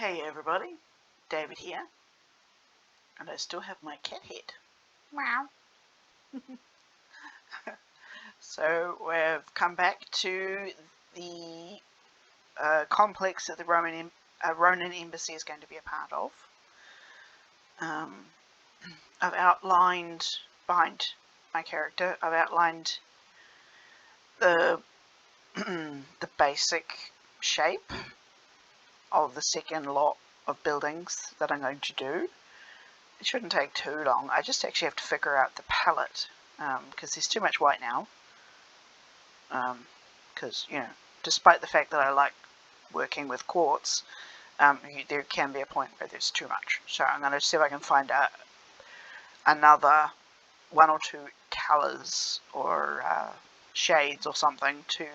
Hey everybody, David here, and I still have my cat head. Wow. So we've come back to the complex that the Ronan Embassy is going to be a part of. I've outlined, behind my character, I've outlined the the basic shape of the second lot of buildings that I'm going to do. It shouldn't take too long. I just actually have to figure out the palette because there's too much white now. Because, despite the fact that I like working with quartz, there can be a point where there's too much. So I'm going to see if I can find out another one or two colours or shades or something to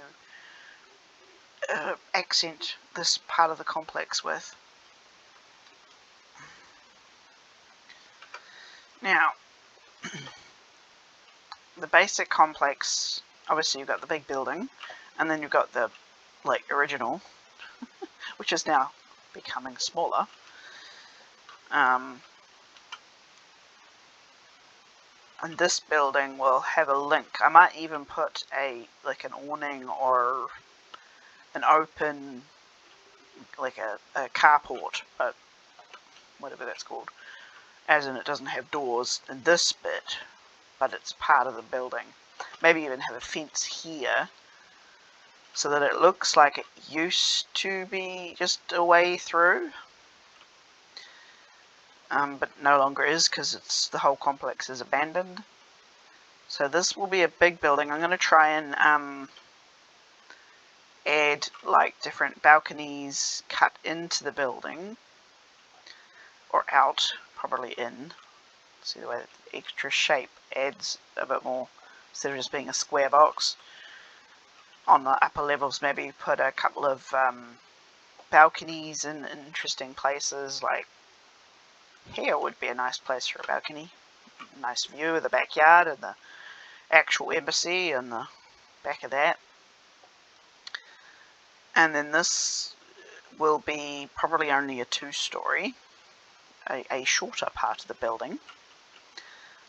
accent this part of the complex with. Now, the basic complex, obviously you've got the big building, and then you've got the original, which is now becoming smaller. And this building will have a link. I might even put an awning or an open, a carport, but whatever that's called, as in it doesn't have doors in this bit, but it's part of the building. Maybe even have a fence here so that it looks like it used to be just a way through, but no longer is because the whole complex is abandoned. So this will be a big building. I'm going to try and add different balconies cut into the building, or out, probably in. See the way that the extra shape adds a bit more, instead of just being a square box. On the upper levels, maybe put a couple of balconies in interesting places, like here would be a nice place for a balcony. Nice view of the backyard and the actual embassy and the back of that. And then this will be probably only a two-story, a shorter part of the building.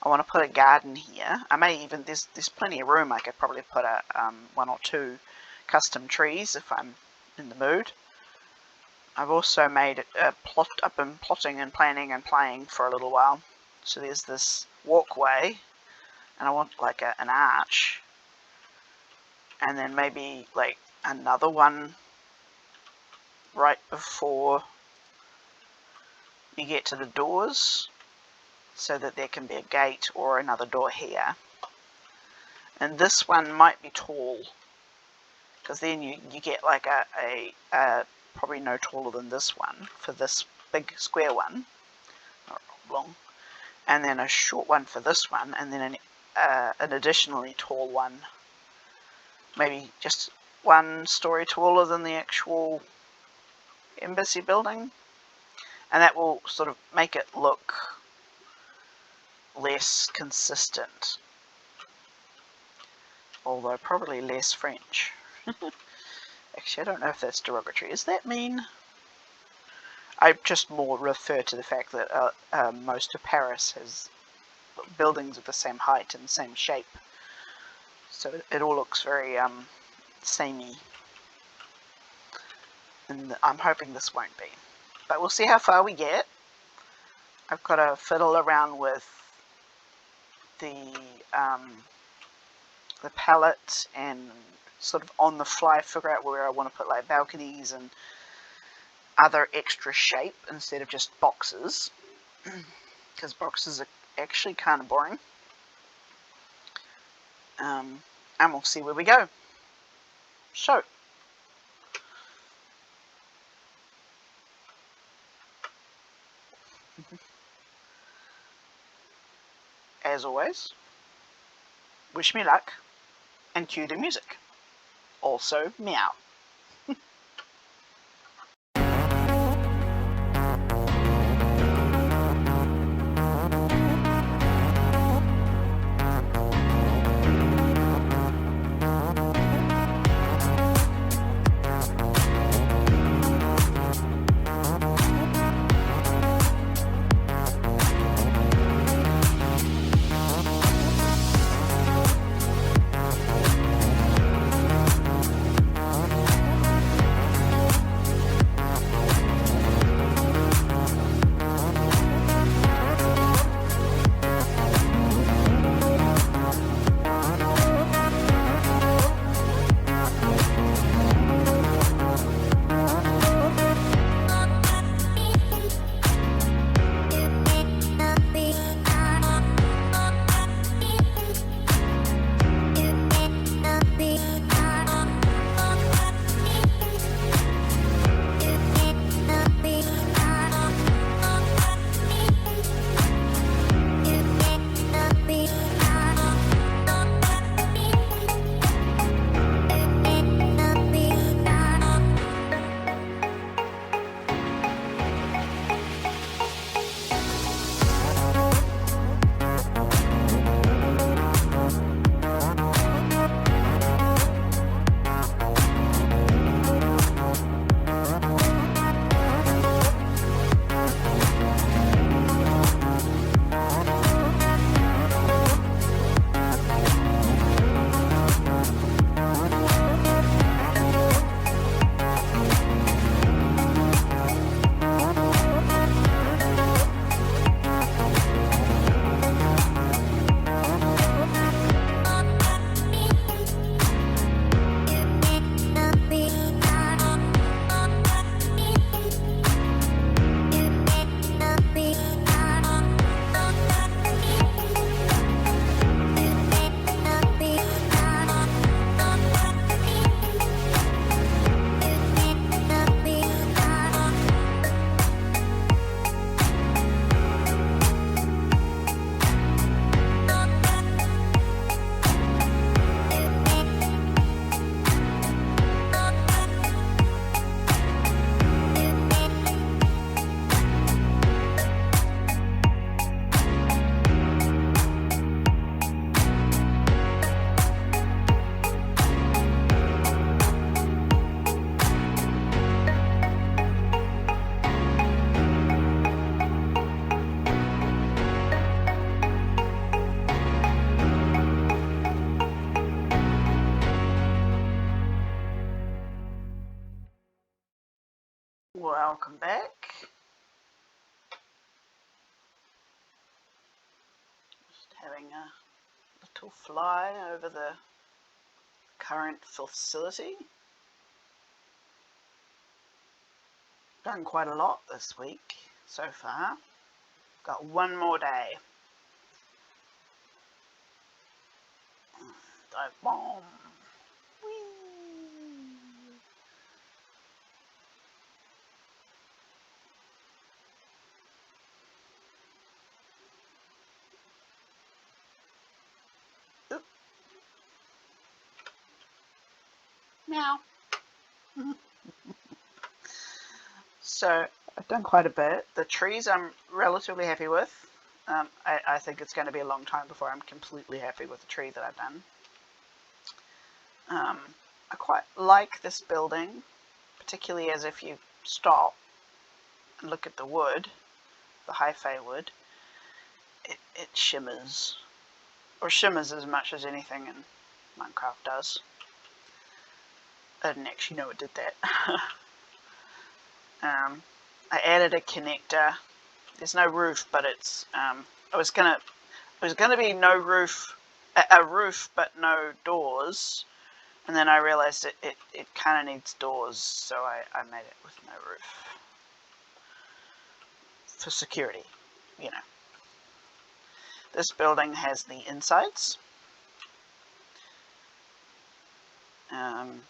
I want to put a garden here. I may even, there's plenty of room. I could probably put a one or two custom trees if I'm in the mood. I've also made a plot. I've been plotting and planning and playing for a little while. So there's this walkway, and I want an arch, and then maybe another one right before you get to the doors, so that there can be a gate or another door here. And this one might be tall, because then you get a probably no taller than this one for this big square one, not long, and then a short one for this one, and then an additionally tall one, maybe just 1 story taller than the actual embassy building, and that will sort of make it look less consistent, although probably less French. Actually, I don't know if that's derogatory. Is that mean? I just more refer to the fact that most of Paris has buildings of the same height and the same shape, so it all looks very samey, and I'm hoping this won't be, but we'll see how far we get. I've got to fiddle around with the palette and sort of on the fly figure out where I want to put balconies and other extra shape instead of just boxes, because boxes are actually kind of boring. And we'll see where we go. So as always, wish me luck and cue the music. Also, meow. welcome back. Just having a little fly over the current facility. Done quite a lot this week so far. Got one more day. Dive bomb. Whee! Oop. Meow. So I've done quite a bit. The trees I'm relatively happy with. I think it's going to be a long time before I'm completely happy with the tree that I've done. I quite like this building, particularly as if you stop and look at the wood, the hi-fi wood, it shimmers. Or shimmers as much as anything in Minecraft does. I didn't actually know it did that. I added a connector. There's no roof, but it's it was gonna be no roof, a roof but no doors, and then I realized it kind of needs doors, so I made it with no roof for security, you know. This building has the insides, and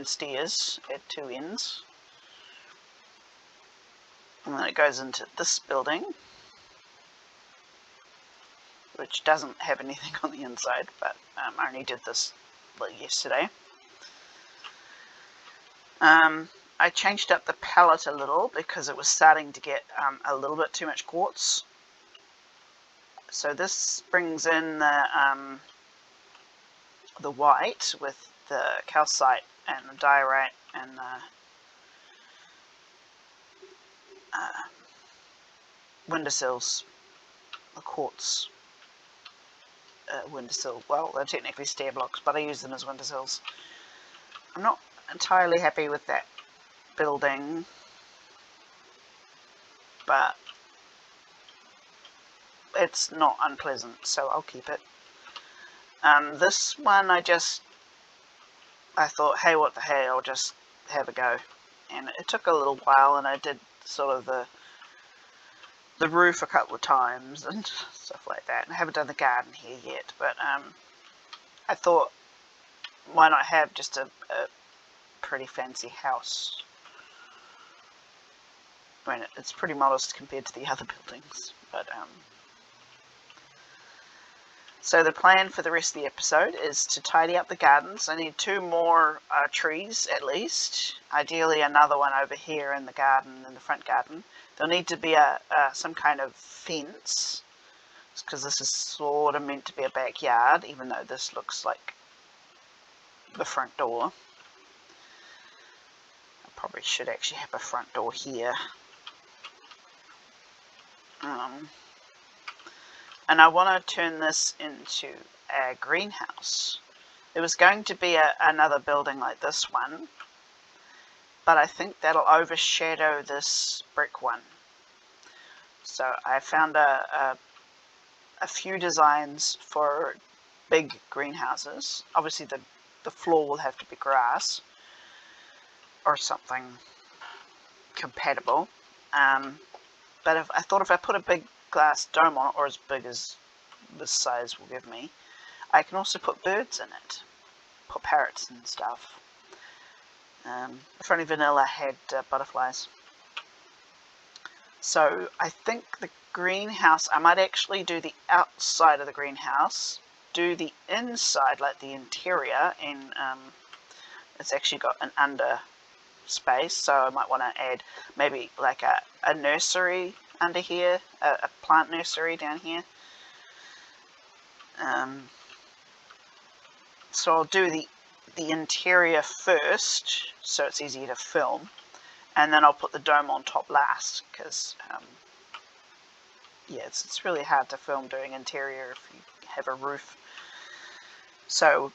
stairs at two ends. And then it goes into this building, which doesn't have anything on the inside, but I only did this yesterday. I changed up the palette a little because it was starting to get a little bit too much quartz. So this brings in the white with the calcite and the diorite and the windowsills, the quartz windowsill. Well, they're technically stair blocks, but I use them as windowsills. I'm not entirely happy with that building, but it's not unpleasant, so I'll keep it. This one I thought, hey, what the hell, I'll just have a go. And it took a little while, and I did sort of the roof a couple of times and stuff like that. And I haven't done the garden here yet, but I thought, why not have just a pretty fancy house? I mean, it's pretty modest compared to the other buildings, but so the plan for the rest of the episode is to tidy up the gardens. I need 2 more trees at least. Ideally another one over here in the garden, in the front garden. There'll need to be some kind of fence, because this is sort of meant to be a backyard, even though this looks like the front door. I probably should actually have a front door here. And I want to turn this into a greenhouse. There was going to be another building like this one, but I think that'll overshadow this brick one. So I found a few designs for big greenhouses. Obviously the floor will have to be grass or something compatible. But I thought if I put a big glass dome on it, or as big as this size will give me, I can also put birds in it, put parrots and stuff. If only vanilla had butterflies. So I think the greenhouse, I might actually do the outside of the greenhouse, do the inside, like the interior, and it's actually got an under space, so I might want to add maybe like a nursery under here, a plant nursery down here. So I'll do the interior first, so it's easier to film, and then I'll put the dome on top last, because yeah, it's really hard to film doing interior if you have a roof. So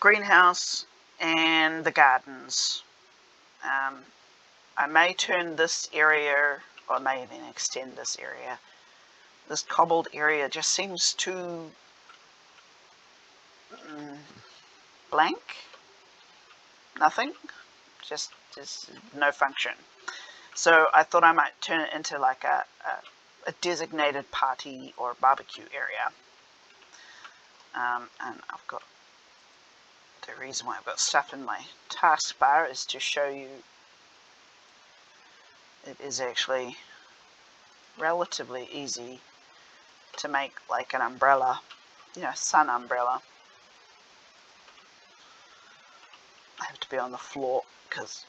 greenhouse and the gardens. I may turn this area, or may even extend this area. This cobbled area just seems too blank. Nothing. Just no function. So I thought I might turn it into like a designated party or barbecue area. And I've got, the reason why I've got stuff in my taskbar is to show you it is actually relatively easy to make like an umbrella, sun umbrella. I have to be on the floor because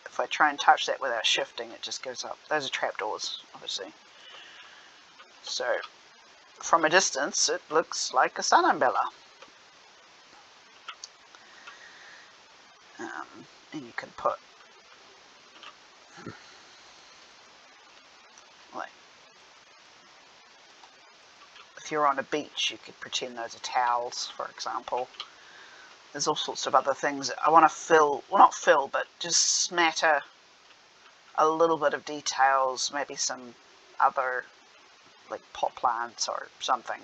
if I try and touch that without shifting, it just goes up. Those are trapdoors, obviously. So from a distance, it looks like a sun umbrella. And you can put like, if you're on a beach, you could pretend those are towels, for example. There's all sorts of other things I want to fill, well, not fill, but just smatter a little bit of details, maybe some other like pot plants or something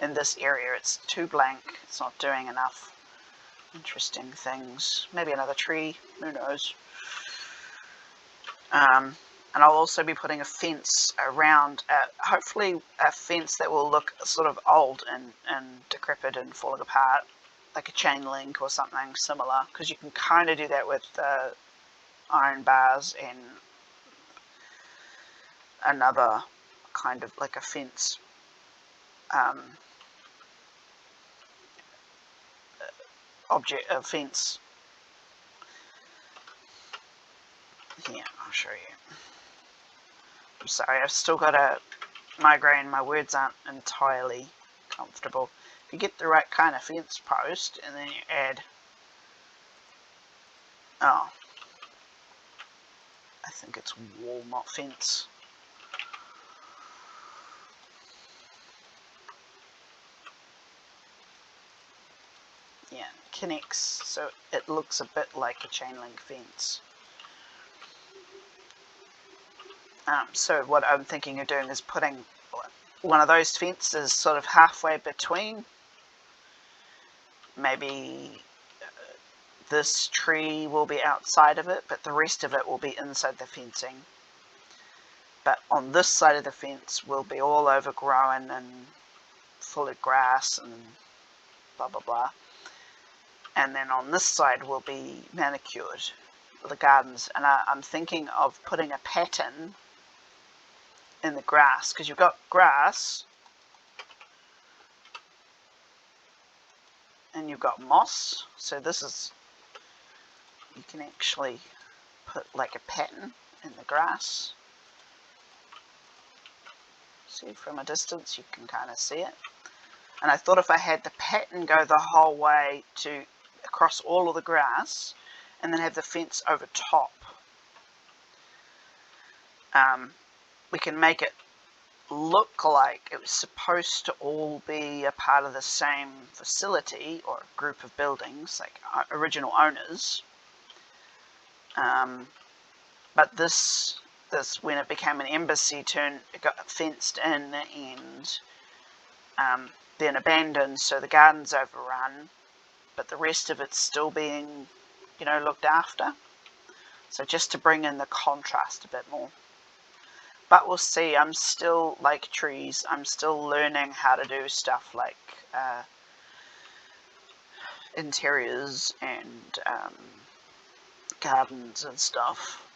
in this area. It's too blank, it's not doing enough interesting things. Maybe another tree, who knows. And I'll also be putting a fence around, hopefully a fence that will look sort of old and decrepit and falling apart, like a chain link or something similar, because you can kind of do that with iron bars and another kind of like a fence fence. Yeah, I'll show you. I'm sorry, I've still got a migraine. My words aren't entirely comfortable. If you get the right kind of fence post and then you add, I think it's wall, not fence. Yeah, it connects, so it looks a bit like a chain link fence. So what I'm thinking of doing is putting one of those fences sort of halfway between. Maybe this tree will be outside of it, but the rest of it will be inside the fencing. But on this side of the fence will be all overgrown and full of grass and blah blah blah. And then on this side will be manicured, the gardens. And I'm thinking of putting a pattern in the grass, because you've got grass and you've got moss. So this is, you can actually put like a pattern in the grass. See, from a distance you can kind of see it. And I thought if I had the pattern go the whole way to across all of the grass and then have the fence over top, we can make it look like it was supposed to all be a part of the same facility or group of buildings, like original owners. But this when it became an embassy, it got fenced in and then abandoned, so the garden's overrun, but the rest of it's still being, looked after. So just to bring in the contrast a bit more. But we'll see. I'm still, like trees, I'm still learning how to do stuff like interiors and gardens and stuff.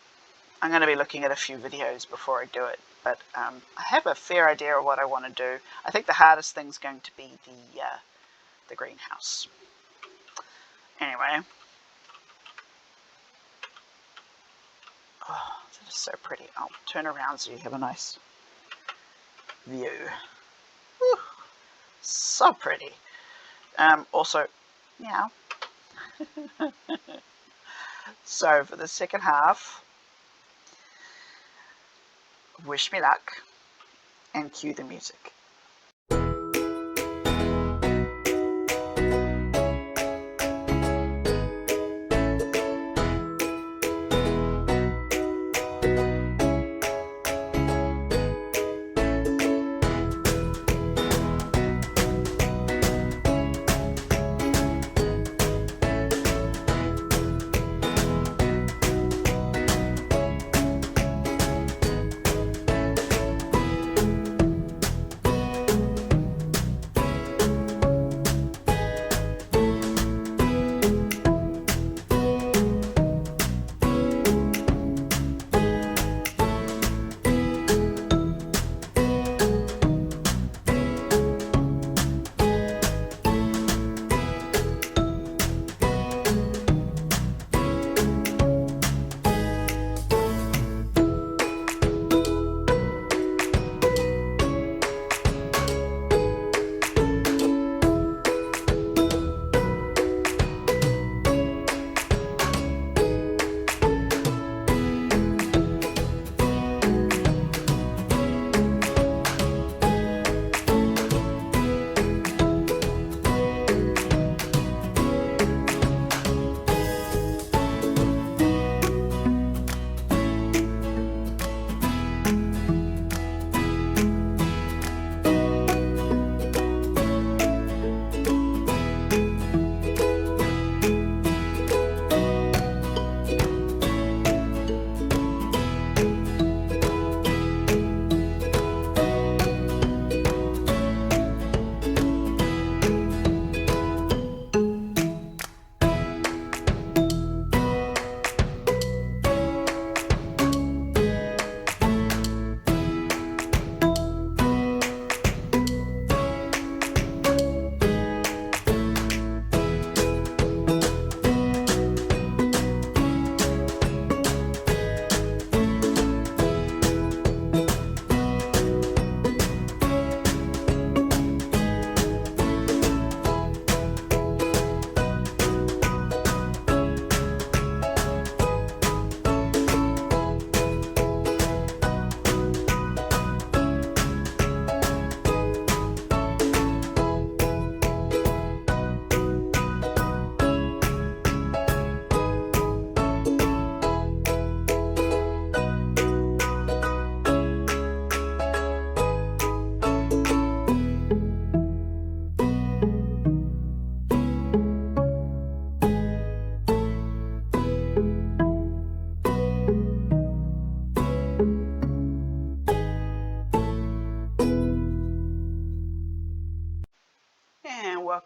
I'm going to be looking at a few videos before I do it, but I have a fair idea of what I want to do. I think the hardest thing's going to be the greenhouse. Anyway. Oh, that is so pretty. I'll turn around so you have a nice view. Whew, so pretty. Also, meow. So for the second half, wish me luck and cue the music.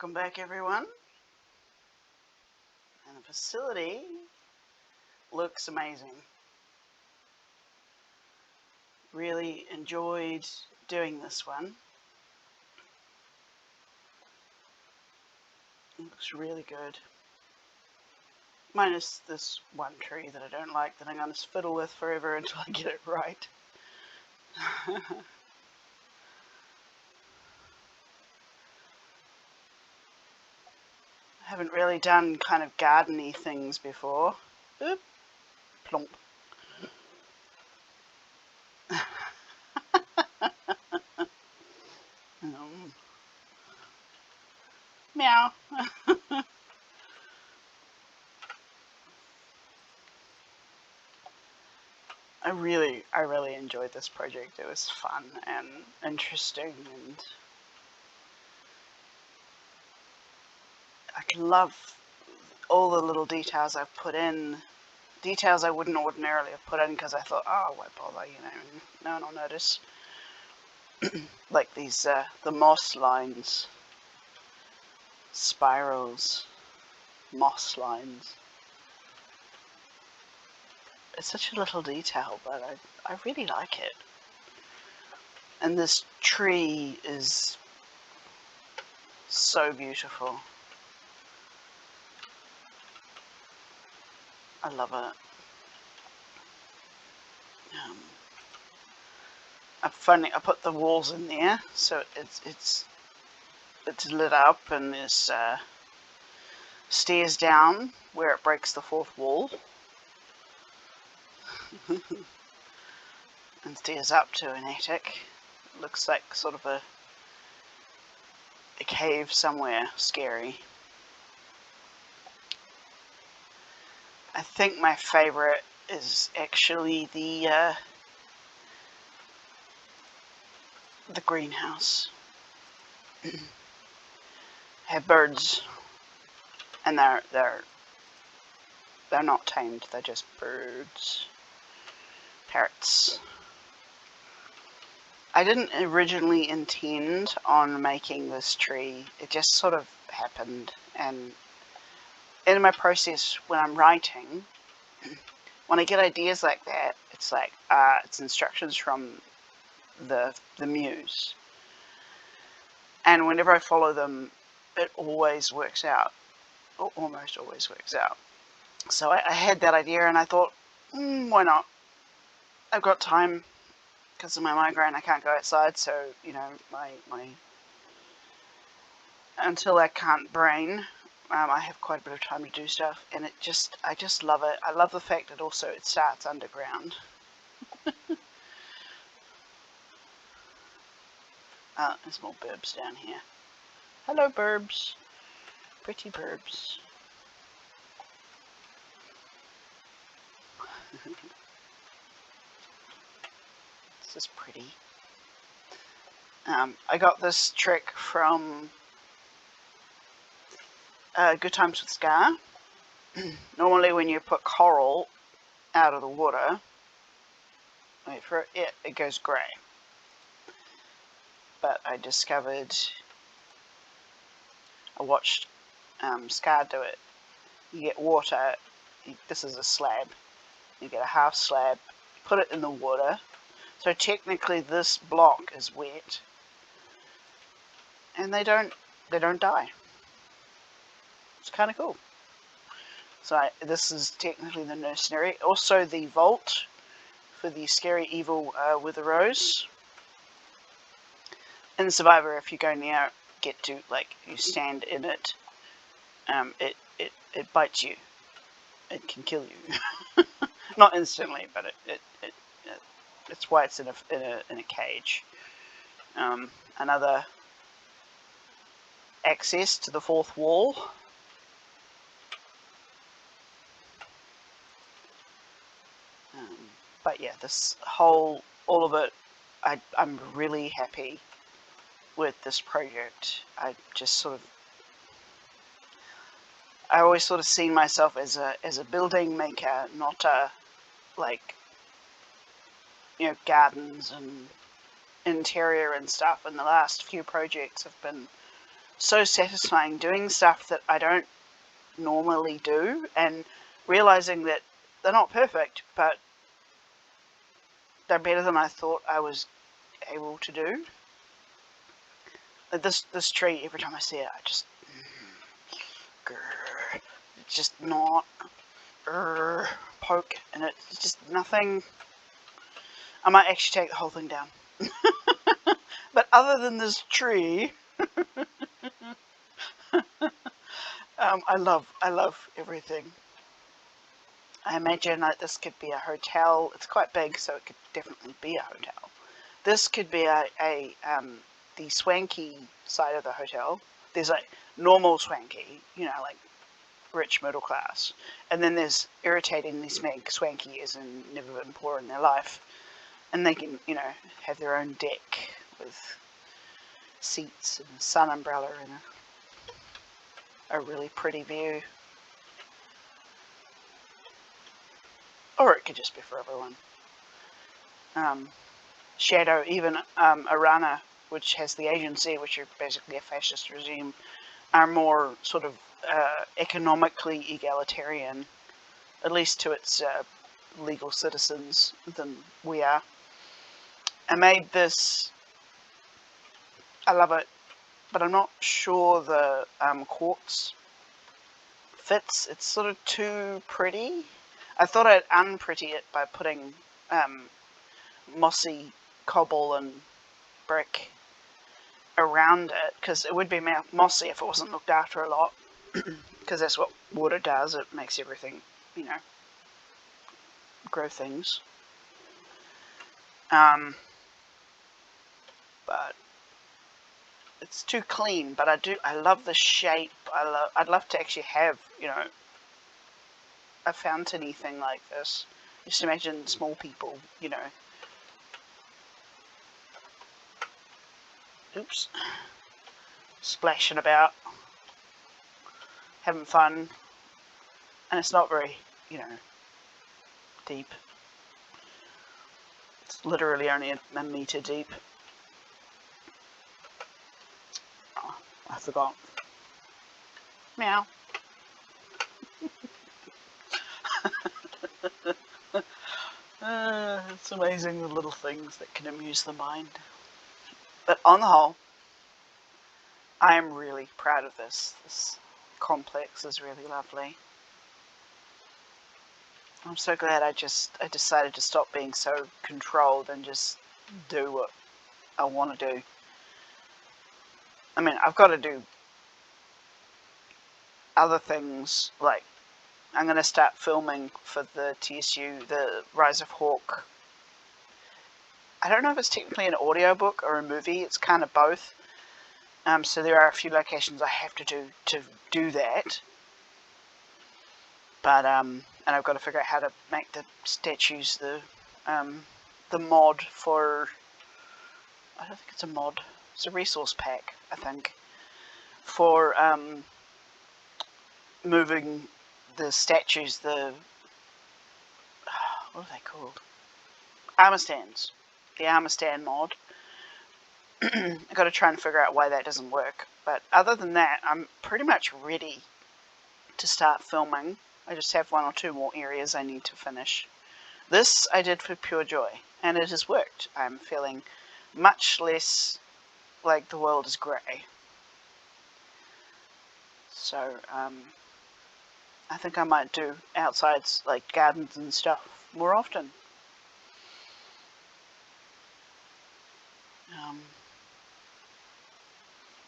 Welcome back, everyone. And the facility looks amazing. Really enjoyed doing this one. It looks really good. Minus this one tree that I don't like that I'm going to fiddle with forever until I get it right. I haven't really done kind of garden-y things before. Oop, plump. Meow. I really enjoyed this project. It was fun and interesting, and I love all the little details I've put in. Details I wouldn't ordinarily have put in because I thought, oh, why bother, you know, no one will notice. Like these, the moss lines, spirals, moss lines. It's such a little detail, but I really like it. And this tree is so beautiful. I love it. I put the walls in there, so it's lit up, and there's stairs down where it breaks the fourth wall, and stairs up to an attic. It looks like sort of a cave somewhere scary. I think my favorite is actually the greenhouse. Have birds, and they're not tamed. They're just birds, parrots. I didn't originally intend on making this tree. It just sort of happened, and in my process when I'm writing, when I get ideas like that, it's like it's instructions from the muse, and whenever I follow them, it always works out, or almost always works out. So I had that idea, and I thought, why not? I've got time because of my migraine. I can't go outside, so you know my until I can't brain. I have quite a bit of time to do stuff, and I just love it. I love the fact that also it starts underground. There's more burbs down here. Hello, burbs. Pretty burbs. This is pretty. I got this trick from Good Times with Scar. Normally when you put coral out of the water, wait for it, it goes grey. But I discovered, I watched Scar do it. You get water, this is a slab, you get a half slab, put it in the water, so technically this block is wet, and they don't die. It's kind of cool. So this is technically the nursery. Also the vault for the scary evil wither rose. In Survivor, if you go near, get to, like, you stand in it, it bites you. It can kill you. Not instantly, but it's why it's in a cage. Another access to the fourth wall. But yeah, this whole, all of it, I'm really happy with this project. I always sort of seen myself as a building maker, not a, like, you know, gardens and interior and stuff. And the last few projects have been so satisfying doing stuff that I don't normally do and realizing that they're not perfect, but they're better than I thought I was able to do. This tree, every time I see it, I just it's just not poke, and it's just nothing. I might actually take the whole thing down. But other than this tree, I love everything. I imagine that this could be a hotel. It's quite big, so it could definitely be a hotel. This could be the swanky side of the hotel. There's like normal swanky, like rich middle class, and then there's irritatingly swanky as in never been poor in their life, and they can have their own deck with seats and a sun umbrella and a really pretty view. Or it could just be for everyone. Shadow, even Irana, which has the agency, which are basically a fascist regime, are more sort of economically egalitarian, at least to its legal citizens, than we are. I made this. I love it, but I'm not sure the quartz fits. It's sort of too pretty. I thought I'd unpretty it by putting mossy cobble and brick around it, because it would be mossy if it wasn't looked after a lot, because that's what water does. It makes everything, grow things. But it's too clean. But I love the shape. I'd love to actually have, a fountainy thing like this. Just imagine small people, oops, splashing about, having fun, and it's not very, deep. It's literally only a meter deep. Oh, I forgot. Meow. It's amazing the little things that can amuse the mind. But on the whole, I am really proud of this. This complex is really lovely. I'm so glad I decided to stop being so controlled and just do what I want to do. I mean, I've got to do other things, like I'm going to start filming for the TSU, the Rise of Hawk. I don't know if it's technically an audiobook or a movie. It's kind of both. So there are a few locations I have to do that. But and I've got to figure out how to make the statues the mod for. I don't think it's a mod. It's a resource pack, I think, for moving the statues. What are they called? Armor stands. The armor stand mod. I've got to try and figure out why that doesn't work. But other than that, I'm pretty much ready to start filming. I just have one or two more areas I need to finish. This I did for pure joy, and it has worked. I'm feeling much less like the world is grey. So, I think I might do outsides, like gardens and stuff, more often.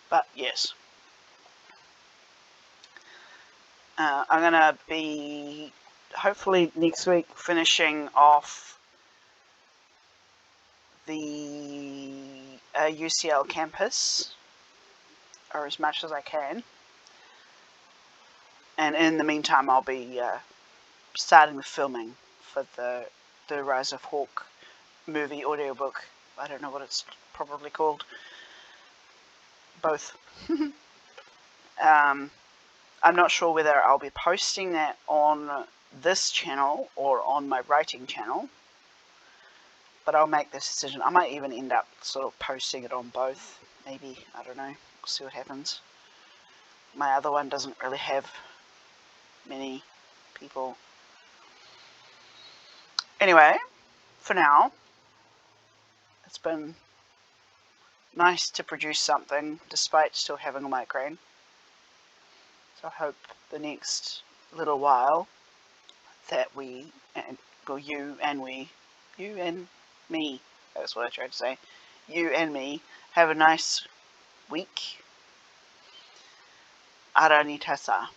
But yes. I'm going to be, hopefully next week, finishing off the UCL campus, or as much as I can. And in the meantime, I'll be starting the filming for the Rise of Hawk movie audiobook. I don't know what it's probably called. Both. I'm not sure whether I'll be posting that on this channel or on my writing channel, but I'll make this decision. I might even end up sort of posting it on both, maybe. I don't know. We'll see what happens. my other one doesn't really have many people. Anyway, for now, it's been nice to produce something despite still having a migraine. So I hope the next little while that you and me, that's what I tried to say, you and me have a nice week. Ara ni tasa.